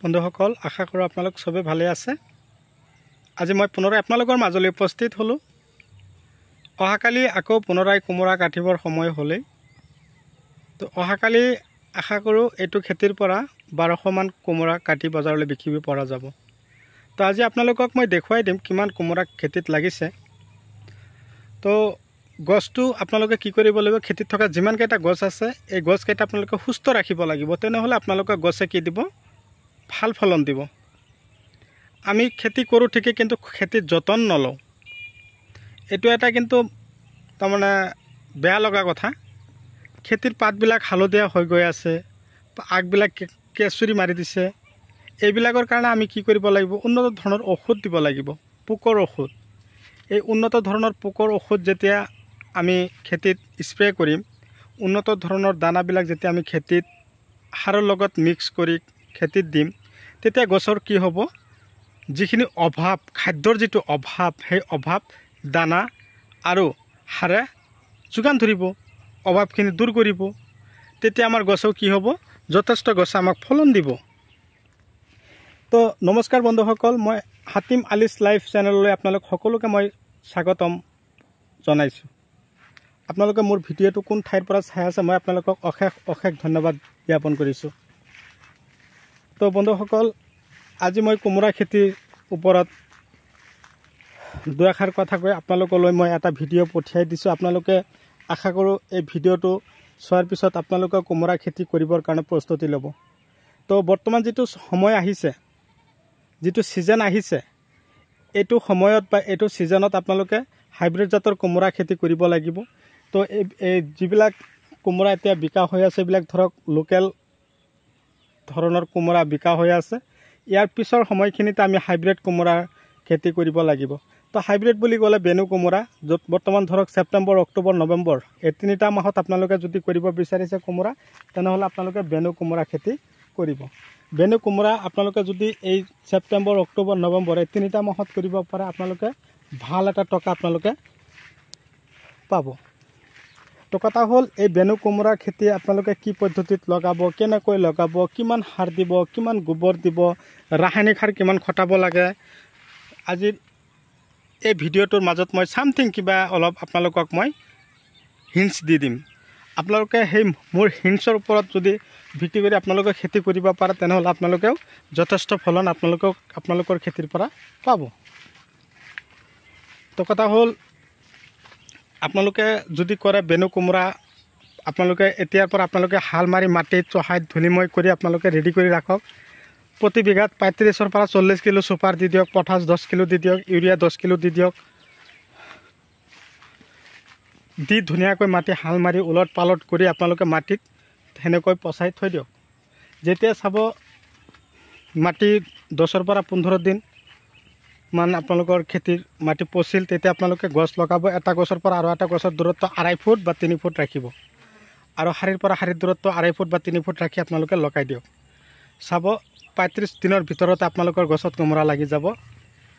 বন্ধুসকল, আশা কৰোঁ আপোনালোক সবে ভালে আছে। আজি মই পুনৰাই আপোনালোকৰ মাজলৈ উপস্থিত হলোঁ। অহাকালি আকৌ পুনৰাই কোমোৰা কাটিবৰ সময় হ'লেই। তো অহাকালি আশা কৰোঁ এইটো খেতিৰ পৰা 1200 মান কোমোৰা কাটি বজাৰলৈ বিকিব পৰা যাব। তো আজি আপোনালোকক মই দেখুৱাই দিম কিমান কোমোৰা খেতিত লাগিছে। তো গছটো আপোনালোকে কি কৰিব লাগিব, খেতিত থকা যিমানকেইটা গছ আছে এই গছকেইটা আপোনালোকে সুস্থ ৰাখিব লাগিব। তেনেহ'লে আপোনালোকে গছে কি দিব, ভাল ফলন দিব। আমি খেতি কৰোঁ ঠিকই, কিন্তু খেতিত যতন নলওঁ। এইটো এটা কিন্তু তাৰমানে বেয়া লগা কথা। খেতিৰ পাতবিলাক হালধীয়া হৈ গৈ আছে, আগবিলাক কেঁচুৰি মাৰি দিছে। এইবিলাকৰ কাৰণে আমি কি কৰিব লাগিব, উন্নত ধৰণৰ ঔষধ দিব লাগিব, পোকৰ ঔষধ। এই উন্নত ধৰণৰ পোকৰ ঔষধ যেতিয়া আমি খেতিত স্প্ৰে কৰিম, উন্নত ধৰণৰ দানাবিলাক যেতিয়া আমি খেতিত সাৰৰ লগত মিক্স কৰি খেতিত দিম, তেতিয়া গছৰ কি হ'ব, যিখিনি অভাৱ, খাদ্যৰ যিটো অভাৱ, সেই অভাৱ দানা আৰু সাৰে যোগান ধৰিব, অভাৱখিনি দূৰ কৰিব। তেতিয়া আমাৰ গছও কি হ'ব, যথেষ্ট গছে আমাক ফলন দিব। তো নমস্কাৰ বন্ধুসকল, মই হাতিম আলিছ লাইফ চেনেললৈ আপোনালোক সকলোকে মই স্বাগতম জনাইছোঁ। আপোনালোকে মোৰ ভিডিঅ'টো কোন ঠাইৰ পৰা চাই আছে, মই আপোনালোকক অশেষ ধন্যবাদ জ্ঞাপন কৰিছোঁ। তো বন্ধুসকল, আজি মই কোমোৰা খেতিৰ ওপৰত দুআষাৰ কথা কৈ আপোনালোকলৈ মই এটা ভিডিঅ' পঠিয়াই দিছোঁ। আপোনালোকে আশা কৰোঁ এই ভিডিঅ'টো চোৱাৰ পিছত আপোনালোকে কোমোৰা খেতি কৰিবৰ কাৰণে প্ৰস্তুতি ল'ব। তো বৰ্তমান যিটো সময় আহিছে, যিটো ছিজন আহিছে, এইটো সময়ত বা এইটো ছিজনত আপোনালোকে হাইব্ৰিড জাতৰ কোমোৰা খেতি কৰিব লাগিব। তো এই যিবিলাক কোমোৰা এতিয়া বিকা হৈ আছে, এইবিলাক ধৰক লোকেল ধৰণৰ কোমোৰা বিকা হৈ আছে। ইয়াৰ পিছৰ সময়খিনিতে আমি হাইব্ৰিড কোমোৰাৰ খেতি কৰিব লাগিব। তো হাইব্ৰিড বুলি ক'লে বেনু কোমোৰা, য'ত বৰ্তমান ধৰক ছেপ্টেম্বৰ, অক্টোবৰ, নৱেম্বৰ এই 3টা মাহত আপোনালোকে যদি কৰিব বিচাৰিছে কোমোৰা, তেনেহ'লে আপোনালোকে বেনু কোমোৰা খেতি কৰিব। বেনু কোমোৰা আপোনালোকে যদি এই ছেপ্টেম্বৰ, অক্টোবৰ, নৱেম্বৰ এই 3টা মাহত কৰিব পাৰে, আপোনালোকে ভাল এটা টকা আপোনালোকে পাব। তো কথা হ'ল, এই বেনু কোমোৰা খেতি আপোনালোকে কি পদ্ধতিত লগাব, কেনেকৈ লগাব, কিমান সাৰ দিব, কিমান গোবৰ দিব, ৰাসায়নিক সাৰ কিমান খটাব লাগে, আজিৰ এই ভিডিঅ'টোৰ মাজত মই চামথিং কিবা অলপ আপোনালোকক মই হিণ্টছ দি দিম। আপোনালোকে সেই মোৰ হিণ্টছৰ ওপৰত যদি ভিত্তি কৰি আপোনালোকে খেতি কৰিব পাৰে, তেনেহ'লে আপোনালোকেও যথেষ্ট ফলন আপোনালোকৰ খেতিৰ পৰা পাব। তো কথা হ'ল, আপোনালোকে যদি কৰে বেনু কোমোৰা, আপোনালোকে এতিয়াৰ পৰা আপোনালোকে হাল মাৰি মাটিত চহাই ধূলিময় কৰি আপোনালোকে ৰেডি কৰি ৰাখক। প্ৰতি বিঘাত 35 পৰা 40 কিলো চুপাৰ দি দিয়ক, পটাছ 10 কিলো দি দিয়ক, ইউৰিয়া 10 কিলো দি দিয়ক। দি ধুনীয়াকৈ মাটি হাল মাৰি ওলট পালট কৰি আপোনালোকে মাটিত সেনেকৈ পচাই থৈ দিয়ক। যেতিয়া চাব মাটি 10 পৰা 15 দিন মান আপোনালোকৰ খেতিৰ মাটি পচিল, তেতিয়া আপোনালোকে গছ লগাব। এটা গছৰ পৰা আৰু এটা গছৰ দূৰত্ব 2.5 ফুট বা 3 ফুট ৰাখিব, আৰু শাৰীৰ পৰা শাৰীৰ দূৰত্ব 2.5 ফুট বা 3 ফুট ৰাখি আপোনালোকে লগাই দিয়ক। চাব 35 দিনৰ ভিতৰতে আপোনালোকৰ গছত কোমোৰা লাগি যাব।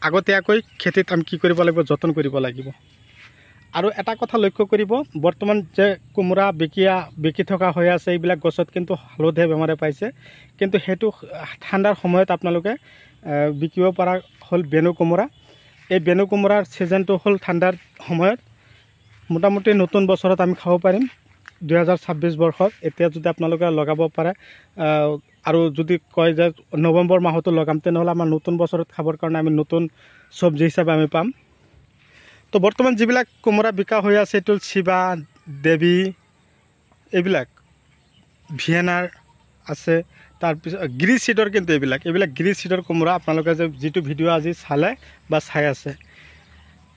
আগতীয়াকৈ খেতিত আমি কি কৰিব লাগিব, যতন কৰিব লাগিব। আৰু এটা কথা লক্ষ্য কৰিব, বৰ্তমান যে কোমোৰা বিকি থকা হৈ আছে, এইবিলাক গছত কিন্তু হালধীয়া বেমাৰে পাইছে। কিন্তু সেইটো ঠাণ্ডাৰ সময়ত আপোনালোকে বিকিব পৰা হ'ল বেনু কোমোৰা। এই বেনু কোমোৰাৰ ছিজনটো হ'ল ঠাণ্ডাৰ সময়ত। মোটামুটি নতুন বছৰত আমি খাব পাৰিম 2026 বৰ্ষত। এতিয়া যদি আপোনালোকে লগাব পাৰে, আৰু যদি কয় যে নৱেম্বৰ মাহতো লগাম, তেনেহ'লে আমাৰ নতুন বছৰত খাবৰ কাৰণে আমি নতুন চব্জি হিচাপে আমি পাম। তো বৰ্তমান যিবিলাক কোমোৰা বিকা হৈ আছে, এইটো শিৱা, দেৱী, এইবিলাক ভিয়েনাৰ আছে। তাৰপিছত গ্ৰীজ চিডৰ, কিন্তু এইবিলাক গ্ৰীজ চিডৰ কোমোৰা আপোনালোকে যে যিটো ভিডিঅ' আজি চালে বা চাই আছে।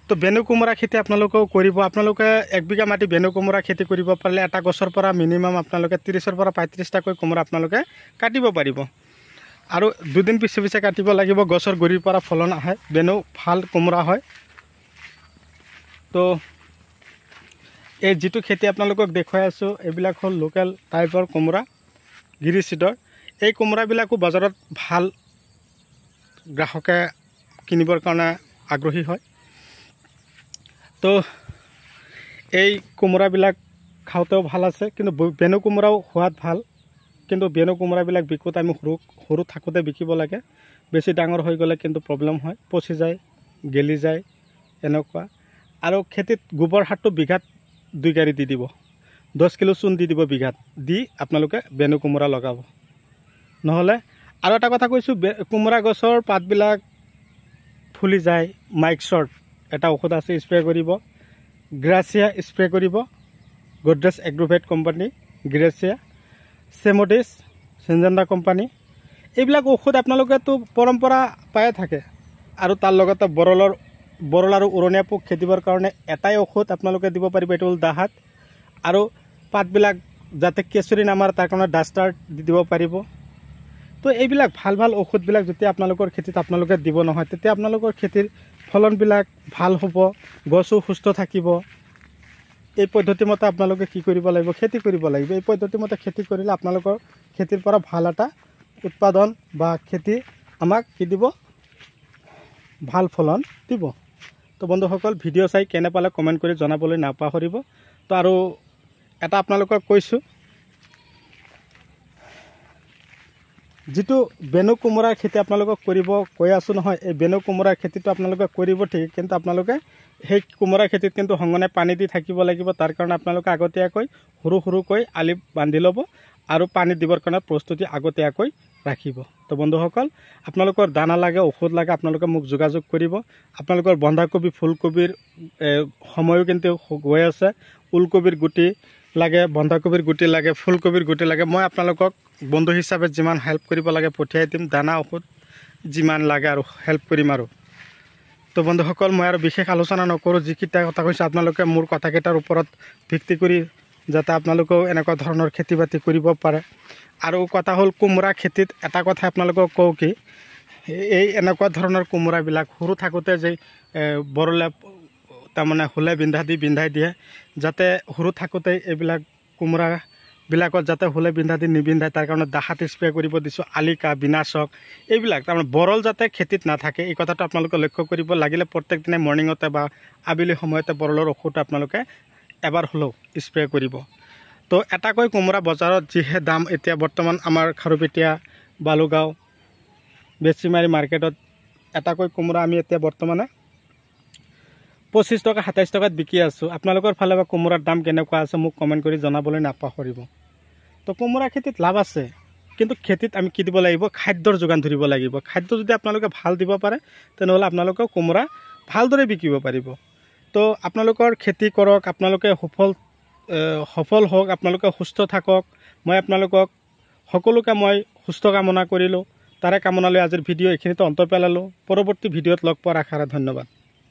তো বেনু কোমোৰা খেতি আপোনালোকেও কৰিব। আপোনালোকে 1 বিঘা মাটি বেনু কোমোৰা খেতি কৰিব পাৰিলে এটা গছৰ পৰা মিনিমাম আপোনালোকে 30 পৰা 35টাকৈ কোমোৰা আপোনালোকে কাটিব পাৰিব। আৰু 2 দিন পিছে কাটিব লাগিব। গছৰ গুৰিৰ পৰা ফলন আহে, বেনু ভাল কোমোৰা হয়। তো এই যিটো খেতি আপোনালোকক দেখুৱাই আছোঁ, এইবিলাক হ'ল লোকেল টাইপৰ কোমোৰা, গিৰি চিডৰ। এই কোমোৰাবিলাকো বজাৰত ভাল গ্ৰাহকে কিনিবৰ কাৰণে আগ্ৰহী হয়। তো এই কোমোৰাবিলাক খাওঁতেও ভাল আছে, কিন্তু বেনু কোমোৰাও সোৱাদ ভাল। কিন্তু বেনু কোমোৰাবিলাক বিকোতে আমি সৰু থাকোঁতে বিকিব লাগে। বেছি ডাঙৰ হৈ গ'লে কিন্তু প্ৰব্লেম হয়, পচি যায়, গেলি যায় এনেকুৱা। আৰু খেতিত গোবৰ সাৰটো বিঘাত 2 গাড়ী দি দিব, 10 কিলো চূণ দি দিব বিঘাত, দি আপোনালোকে বেনু কোমোৰা লগাব। নহ'লে আৰু এটা কথা কৈছোঁ, কোমোৰা গছৰ পাতবিলাক ফুলি যায়, মাইক শ্বৰ্ট এটা ঔষধ আছে, স্প্ৰে কৰিব। গ্ৰাচিয়া স্প্ৰে কৰিব, গডৰেজ এগ্ৰোভেট কোম্পানী, গ্ৰাচিয়া, চেমোডিছ, চিনজেণ্ডা কোম্পানী। এইবিলাক ঔষধ আপোনালোকেতো পৰম্পৰা পায়ে থাকে। আৰু তাৰ লগতে বৰল আৰু উৰণীয়া পোক খেদিবৰ কাৰণে এটাই ঔষধ আপোনালোকে দিব পাৰিব, এইটো হ'ল দাহাত। আৰু পাতবিলাক যাতে কেঁচুৰি নামাৰে তাৰ কাৰণে ডাষ্টাৰ দি দিব পাৰিব। তো এইবিলাক ভাল ভাল ঔষধবিলাক যেতিয়া আপোনালোকৰ খেতিত আপোনালোকে দিব নহয়, তেতিয়া আপোনালোকৰ খেতিৰ ফলনবিলাক ভাল হ'ব, গছো সুস্থ থাকিব। এই পদ্ধতিমতে আপোনালোকে কি কৰিব লাগিব, খেতি কৰিব লাগিব। এই পদ্ধতিমতে খেতি কৰিলে আপোনালোকৰ খেতিৰ পৰা ভাল এটা উৎপাদন বা খেতি আমাক কি দিব, ভাল ফলন দিব। তো বন্ধুসকল, ভিডিঅ' চাই কেনে পালে কমেণ্ট কৰি জনাবলৈ নাপাহৰিব। তো আৰু এটা আপোনালোকক কৈছোঁ, যিটো বেনু কোমোৰাৰ খেতি আপোনালোকক কৰিব কৈ আছোঁ নহয়, এই বেনু কোমোৰাৰ খেতিটো আপোনালোকে কৰিব ঠিক, কিন্তু আপোনালোকে সেই কোমোৰাৰ খেতিত কিন্তু সঘনে পানী দি থাকিব লাগিব। তাৰ কাৰণে আপোনালোকে আগতীয়াকৈ সৰুকৈ আলি বান্ধি ল'ব আৰু পানী দিবৰ কাৰণে প্ৰস্তুতি আগতীয়াকৈ ৰাখিব। তো বন্ধুসকল, আপোনালোকৰ দানা লাগে, ঔষধ লাগে, আপোনালোকে মোক যোগাযোগ কৰিব। আপোনালোকৰ বন্ধাকবি, ফুলকবিৰ সময়ো কিন্তু গৈ আছে। ওলকবিৰ গুটি লাগে, বন্ধাকবিৰ গুটি লাগে, ফুলকবিৰ গুটি লাগে। মই আপোনালোকক বন্ধু হিচাপে যিমান হেল্প কৰিব লাগে পঠিয়াই দিম, দানা ঔষধ যিমান লাগে আৰু হেল্প কৰিম আৰু। তো বন্ধুসকল, মই আৰু বিশেষ আলোচনা নকৰোঁ। যিকেইটা কথা কৈছোঁ আপোনালোকে মোৰ কথাকেইটাৰ ওপৰত ভিত্তি কৰি যাতে আপোনালোকেও এনেকুৱা ধৰণৰ খেতি বাতি কৰিব পাৰে। আৰু কথা হ'ল, কোমোৰা খেতিত এটা কথা আপোনালোকক কওঁ কি, এই এনেকুৱা ধৰণৰ কোমোৰাবিলাক সৰু থাকোঁতে যে বৰলে তাৰমানে হোলে বিন্ধাই দিয়ে, যাতে সৰু থাকোঁতে এইবিলাক কোমোৰাবিলাকত যাতে হোলে নিবিন্ধায় তাৰ কাৰণে দাহাত স্প্ৰে কৰিব দিছোঁ। আলিকা, বিনাশক এইবিলাক তাৰমানে বৰল যাতে খেতিত নাথাকে, এই কথাটো আপোনালোকে লক্ষ্য কৰিব। লাগিলে প্ৰত্যেক দিনে মৰ্ণিঙতে বা আবেলি সময়তে বৰলৰ ঔষধ আপোনালোকে এবাৰ হ'লেও স্প্ৰে কৰিব। তো এটাকৈ কোমোৰা বজাৰত যিহে দাম এতিয়া বৰ্তমান আমাৰ খাৰুপেটীয়া, বালুগাঁও, বেচিমাৰী মাৰ্কেটত এটাকৈ কোমোৰা আমি এতিয়া বৰ্তমানে 25 টকা 27 টকাত বিকি আছোঁ। আপোনালোকৰ ফালে বা কোমোৰাৰ দাম কেনেকুৱা আছে মোক কমেণ্ট কৰি জনাবলৈ নাপাহৰিব। তো কোমোৰা খেতিত লাভ আছে, কিন্তু খেতিত আমি কি দিব লাগিব, খাদ্যৰ যোগান ধৰিব লাগিব। খাদ্য যদি আপোনালোকে ভাল দিব পাৰে, তেনেহ'লে আপোনালোকে কোমোৰা ভালদৰে বিকিব পাৰিব। তো আপোনালোকৰ খেতি কৰক, আপোনালোকে সফল হওক, আপোনালোকে সুস্থ থাকক। মই আপোনালোকক সকলোকে মই সুস্থ কামনা কৰিলোঁ। তাৰে কামনা লৈ আজিৰ ভিডিঅ' এইখিনিতে অন্ত পেলালোঁ। পৰৱৰ্তী ভিডিঅ'ত লগ পোৱাৰ আশাৰে ধন্যবাদ।